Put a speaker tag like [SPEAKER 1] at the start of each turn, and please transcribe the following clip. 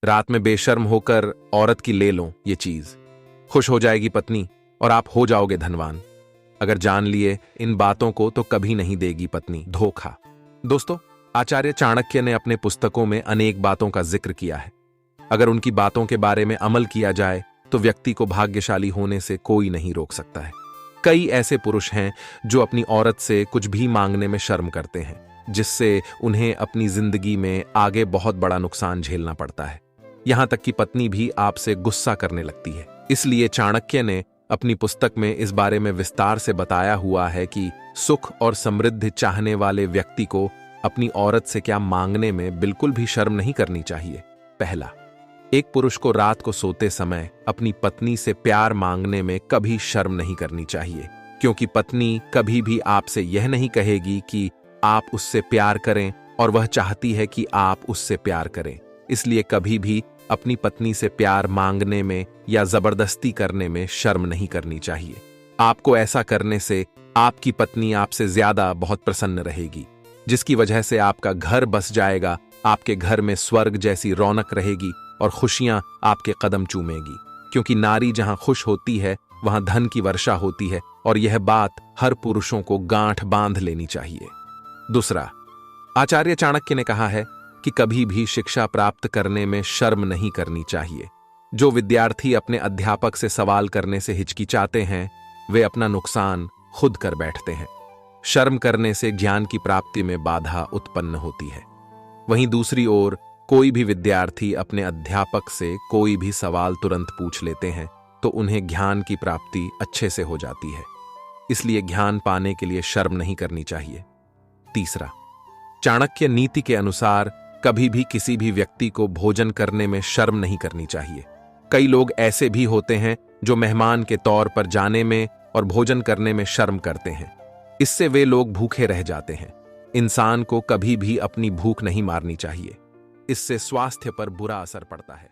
[SPEAKER 1] रात में बेशर्म होकर औरत की ले लो ये चीज, खुश हो जाएगी पत्नी और आप हो जाओगे धनवान। अगर जान लिए इन बातों को तो कभी नहीं देगी पत्नी धोखा। दोस्तों, आचार्य चाणक्य ने अपने पुस्तकों में अनेक बातों का जिक्र किया है। अगर उनकी बातों के बारे में अमल किया जाए तो व्यक्ति को भाग्यशाली होने से कोई नहीं रोक सकता है। कई ऐसे पुरुष हैं जो अपनी औरत से कुछ भी मांगने में शर्म करते हैं, जिससे उन्हें अपनी जिंदगी में आगे बहुत बड़ा नुकसान झेलना पड़ता है। यहां तक कि पत्नी भी आपसे गुस्सा करने लगती है। इसलिए चाणक्य ने अपनी पुस्तक में इस बारे में विस्तार से बताया हुआ है कि सुख और समृद्धि चाहने वाले व्यक्ति को अपनी औरत से क्या मांगने में बिल्कुल भी शर्म नहीं करनी चाहिए। पहला, एक पुरुष को रात को सोते समय अपनी पत्नी से प्यार मांगने में कभी शर्म नहीं करनी चाहिए, क्योंकि पत्नी कभी भी आपसे यह नहीं कहेगी कि आप उससे प्यार करें और वह चाहती है कि आप उससे प्यार करें। इसलिए कभी भी अपनी पत्नी से प्यार मांगने में या जबरदस्ती करने में शर्म नहीं करनी चाहिए। आपको ऐसा करने से आपकी पत्नी आपसे ज्यादा बहुत प्रसन्न रहेगी, जिसकी वजह से आपका घर बस जाएगा, आपके घर में स्वर्ग जैसी रौनक रहेगी और खुशियां आपके कदम चूमेगी। क्योंकि नारी जहां खुश होती है वहां धन की वर्षा होती है, और यह बात हर पुरुषों को गांठ बांध लेनी चाहिए। दूसरा, आचार्य चाणक्य ने कहा है कि कभी भी शिक्षा प्राप्त करने में शर्म नहीं करनी चाहिए। जो विद्यार्थी अपने अध्यापक से सवाल करने से हिचकिचाते हैं, वे अपना नुकसान खुद कर बैठते हैं। शर्म करने से ज्ञान की प्राप्ति में बाधा उत्पन्न होती है। वहीं दूसरी ओर कोई भी विद्यार्थी अपने अध्यापक से कोई भी सवाल तुरंत पूछ लेते हैं तो उन्हें ज्ञान की प्राप्ति अच्छे से हो जाती है। इसलिए ज्ञान पाने के लिए शर्म नहीं करनी चाहिए। तीसरा, चाणक्य नीति के अनुसार कभी भी किसी भी व्यक्ति को भोजन करने में शर्म नहीं करनी चाहिए। कई लोग ऐसे भी होते हैं जो मेहमान के तौर पर जाने में और भोजन करने में शर्म करते हैं। इससे वे लोग भूखे रह जाते हैं। इंसान को कभी भी अपनी भूख नहीं मारनी चाहिए, इससे स्वास्थ्य पर बुरा असर पड़ता है।